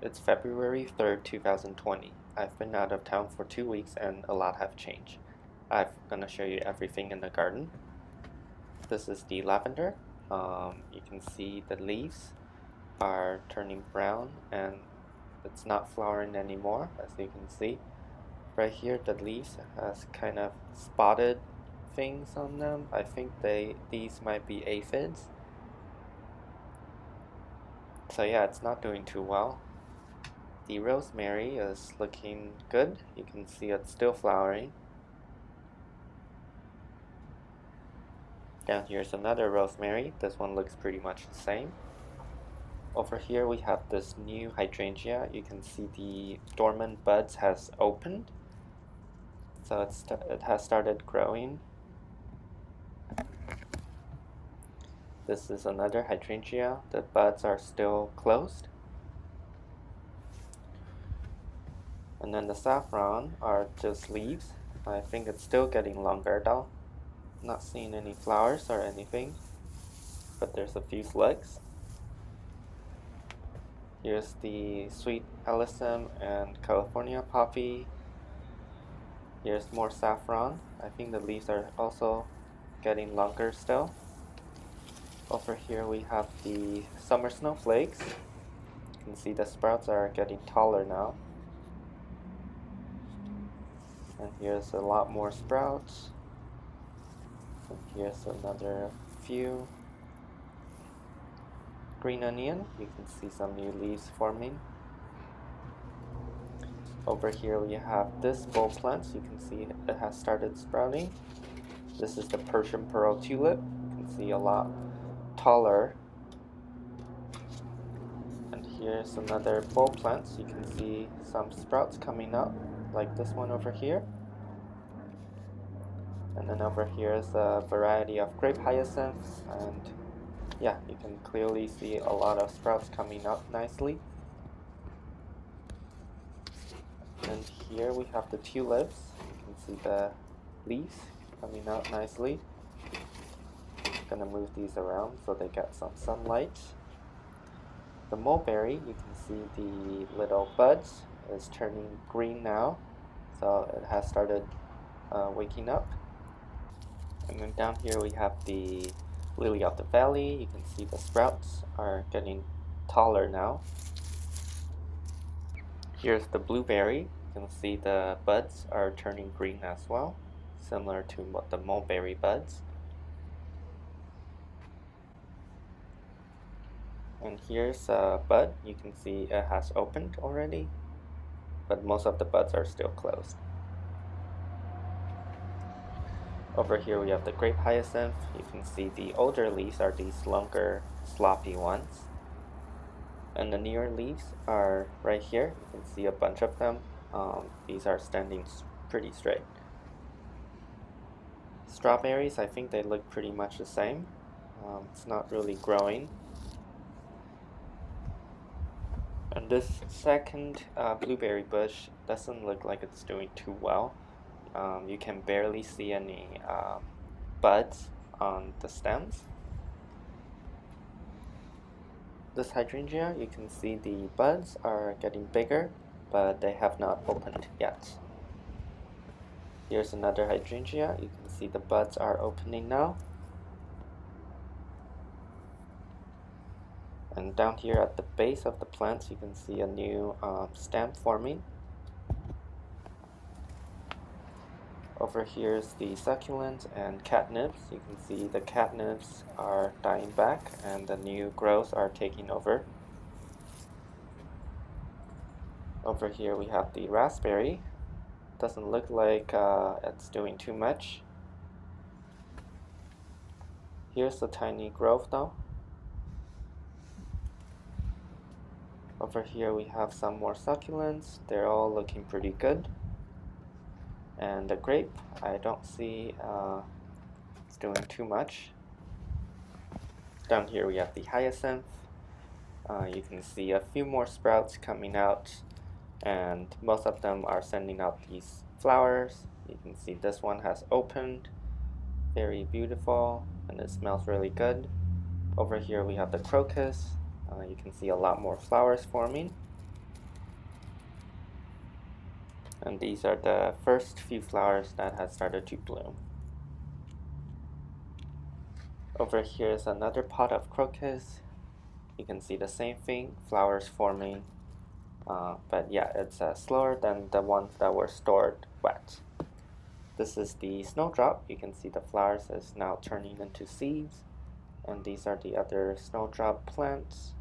It's February 3rd, 2020. I've been out of town for 2 weeks and a lot have changed. I'm gonna show you everything in the garden. This is the lavender. You can see the leaves are turning brown and it's not flowering anymore, as you can see. Right here, the leaves has kind of spotted things on them. I think these might be aphids. So yeah, it's not doing too well. The rosemary is looking good. You can see it's still flowering. Down here is another rosemary. This one looks pretty much the same. Over here we have this new hydrangea. You can see the dormant buds has opened. So it has started growing. This is another hydrangea. The buds are still closed. And then the saffron are just leaves. I think it's still getting longer though. Not seeing any flowers or anything, but there's a few slugs. Here's the sweet alyssum and California poppy. Here's more saffron. I think the leaves are also getting longer still. Over here we have the summer snowflakes. You can see the sprouts are getting taller now. And here's a lot more sprouts. And here's another few. Green onion, you can see some new leaves forming. Over here we have this bulb plant. You can see it has started sprouting. This is the Persian pearl tulip. You can see a lot taller. And here's another bulb plant. You can see some sprouts coming up, like this one over here. And then over here is a variety of grape hyacinths, and yeah, you can clearly see a lot of sprouts coming up nicely. And here we have the tulips. You can see the leaves coming out nicely. I'm gonna move these around so they get some sunlight. The mulberry, you can see the little buds is turning green now, so it has started waking up. And then down here we have the lily of the valley. You can see the sprouts are getting taller now. Here's the blueberry. You can see the buds are turning green as well, similar to what the mulberry buds. And here's a bud. You can see it has opened already, but most of the buds are still closed. Over here we have the grape hyacinth. You can see the older leaves are these longer, sloppy ones. And the newer leaves are right here. You can see a bunch of them. These are standing pretty straight. Strawberries, I think they look pretty much the same. It's not really growing. And this second blueberry bush doesn't look like it's doing too well. You can barely see any buds on the stems. This hydrangea, you can see the buds are getting bigger, but they have not opened yet. Here's another hydrangea. You can see the buds are opening now. And down here at the base of the plants, you can see a new stem forming. Over here is the succulent and catnips. You can see the catnips are dying back and the new growths are taking over. Over here we have the raspberry. Doesn't look like it's doing too much. Here's a tiny growth though. Over here we have some more succulents. They're all looking pretty good. And the grape, I don't see it's doing too much. Down here we have the hyacinth. You can see a few more sprouts coming out, and most of them are sending out these flowers. You can see this one has opened, very beautiful, and it smells really good. Over here we have the crocus. You can see a lot more flowers forming. And these are the first few flowers that have started to bloom. Over here is another pot of crocus. You can see the same thing, flowers forming, but yeah, it's slower than the ones that were stored wet. This is the snowdrop. You can see the flowers is now turning into seeds, and these are the other snowdrop plants.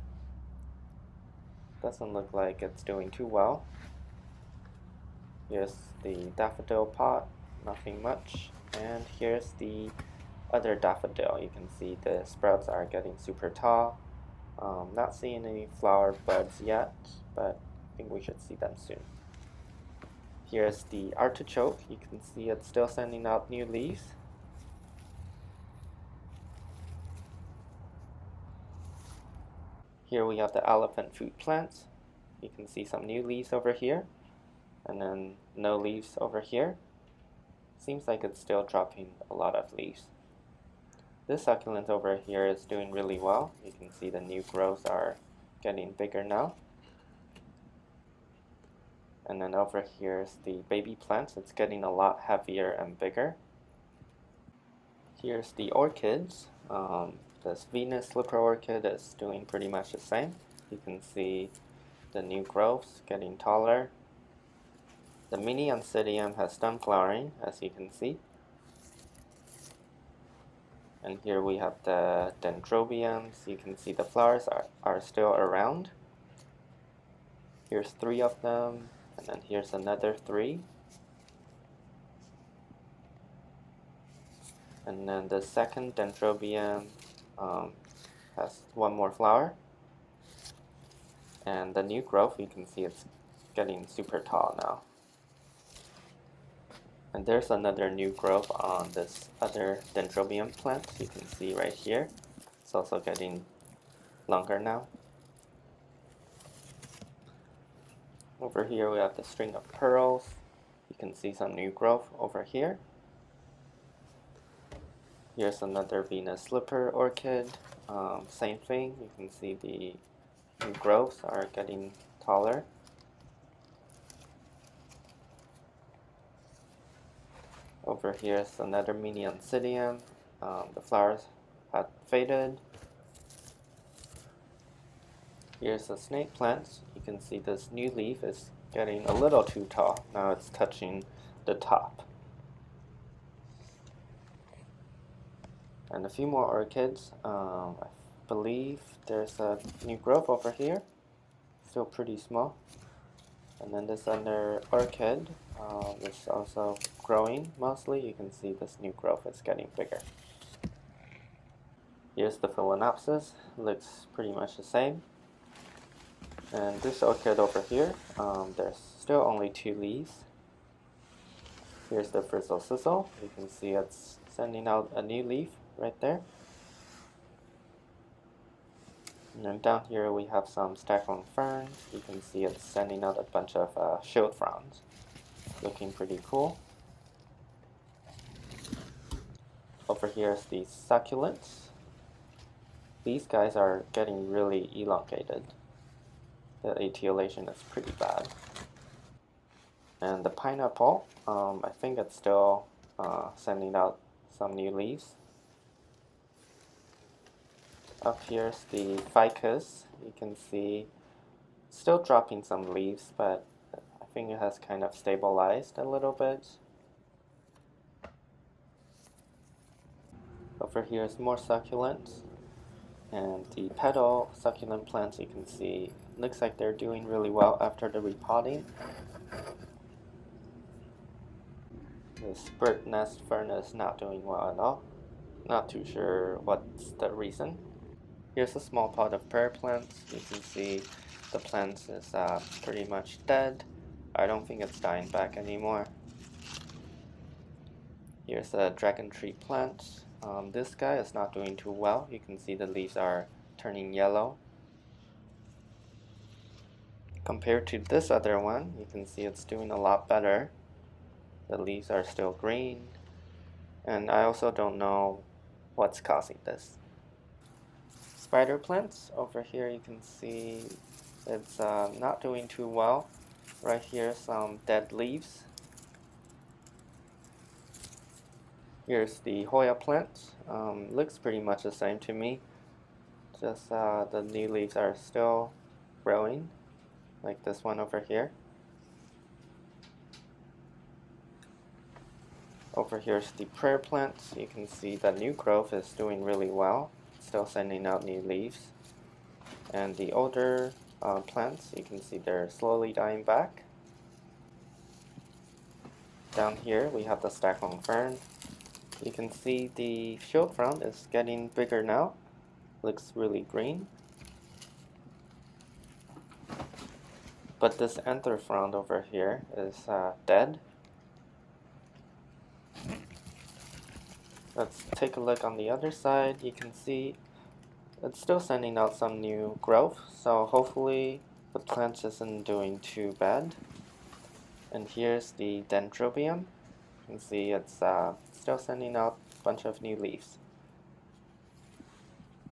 Doesn't look like it's doing too well. Here's the daffodil pot, nothing much, and here's the other daffodil. You can see the sprouts are getting super tall. Not seeing any flower buds yet, but I think we should see them soon. Here's the artichoke. You can see it's still sending out new leaves. Here we have the elephant food plants. You can see some new leaves over here, and then no leaves over here. Seems like it's still dropping a lot of leaves. This succulent over here is doing really well. You can see the new growths are getting bigger now. And then over here is the baby plants. It's getting a lot heavier and bigger. Here's the orchids. This Venus slipper orchid is doing pretty much the same. You can see the new growths getting taller. The mini Oncidium has done flowering, as you can see. And here we have the dendrobiums. You can see the flowers are still around. Here's 3 of them, and then here's another 3. And then the second dendrobium has 1 more flower. And the new growth, you can see it's getting super tall now. And there's another new growth on this other dendrobium plant. You can see right here. It's also getting longer now. Over here we have the string of pearls. You can see some new growth over here. Here's another Venus slipper orchid. Same thing. You can see the new growths are getting taller. Over here is another mini Oncidium. The flowers had faded. Here's the snake plants. You can see this new leaf is getting a little too tall. Now it's touching the top. And a few more orchids. I believe there's a new growth over here. Still pretty small. And then this other orchid is also growing mostly. You can see this new growth is getting bigger. Here's the Phalaenopsis. Looks pretty much the same. And this orchid over here, there's still only 2 leaves. Here's the Frizzle Sizzle. You can see it's sending out a new leaf right there. And then down here we have some staghorn ferns. You can see it's sending out a bunch of shield fronds. Looking pretty cool. Over here is the succulents. These guys are getting really elongated. The etiolation is pretty bad. And the pineapple, I think it's still sending out some new leaves. Up here's the ficus. You can see still dropping some leaves, but I think it has kind of stabilized a little bit. Over here is more succulents. And the petal succulent plants, you can see, looks like they're doing really well after the repotting. This bird nest fern is not doing well at all. Not too sure what's the reason. Here's a small pot of pear plants. You can see the plant is pretty much dead. I don't think it's dying back anymore. Here's a dragon tree plant. This guy is not doing too well. You can see the leaves are turning yellow. Compared to this other one, you can see it's doing a lot better. The leaves are still green. And I also don't know what's causing this. Spider plants, over here you can see it's not doing too well. Right here, some dead leaves. Here's the Hoya plant. Looks pretty much the same to me. Just the new leaves are still growing, like this one over here. Over here's the prayer plant. You can see the new growth is doing really well, still sending out new leaves. And the older plants, you can see they're slowly dying back. Down here we have the staghorn fern. You can see the shield frond is getting bigger now. Looks really green. But this antler frond over here is dead. Let's take a look on the other side. You can see it's still sending out some new growth, so hopefully the plant isn't doing too bad. And here's the dendrobium. You can see it's still sending out a bunch of new leaves.